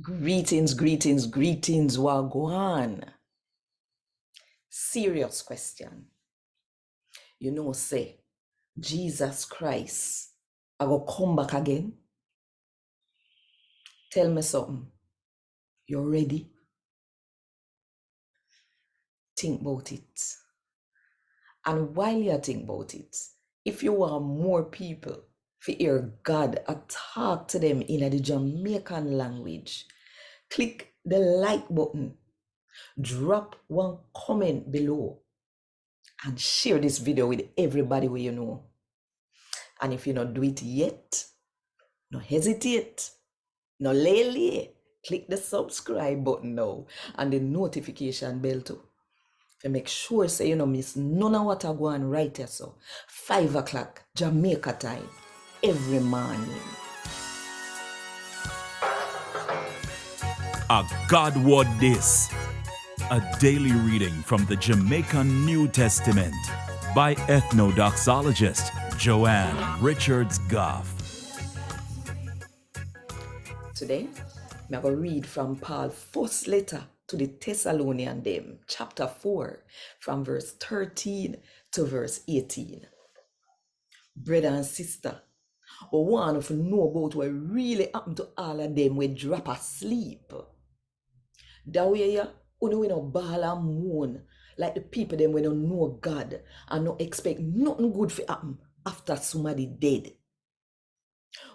Greetings, greetings, greetings, Wagwan. Serious question. You know, say, Jesus Christ, I go come back again. Tell me something. You ready? Think about it. And while you think about it, if you want more people to hear God talk to them in the Jamaican language, click the like button, drop one comment below, and share this video with everybody who you know. And if you not do it yet, no hesitate, no lay. Click the subscribe button now and the notification bell too. To make sure say you no miss none of what I go on right here. So 5 o'clock Jamaica time every morning. A God Word This, a daily reading from the Jamaican New Testament by Ethnodoxologist Joanne Richards Goffe. Today, I'm going to read from Paul's first letter to the Thessalonians, them, chapter 4, from verse 13 to verse 18. Brother and sister, we want to know about what really happened to all of them when drop asleep. That way, you know, ball and moan like the people them when don't know God and don't expect nothing good to happen after somebody dead.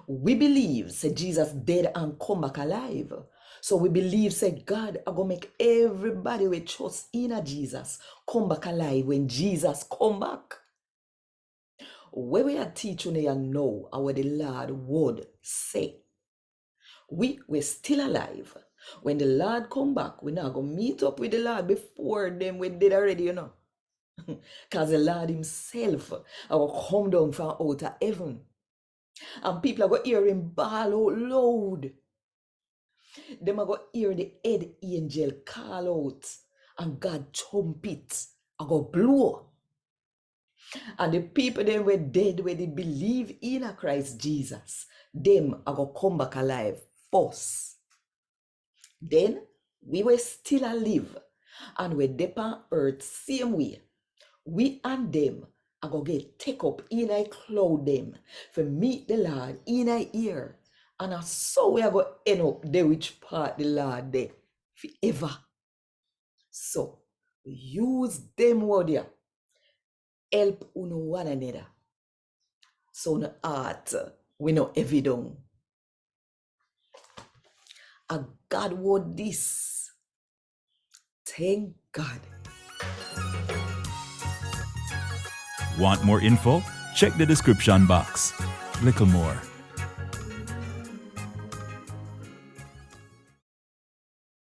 We believe, say Jesus dead and come back alive. So we believe, say God are gonna make everybody we trust in Jesus come back alive when Jesus come back. Where we are teaching you know our the Lord would say. We're still alive. When the Lord come back, we're not gonna meet up with the Lord before them we did already, you know. Because the Lord himself will come down from out of heaven. And people are going to hear him bawl out loud. Them are going to hear the head angel call out. And God trumpet are going to blow. And the people them were dead when they believe in a Christ Jesus. Them are going to come back alive first. Then we were still alive. And we're deep on earth same way. We and them are going to get take up in a cloud them for meet the Lord in a ear. And so we are going to end up there which part the Lord there forever. So use them word here. Help uno one another. So no heart we no heavy down. A God word this. Thank God. Want more info? Check the description box. Little more.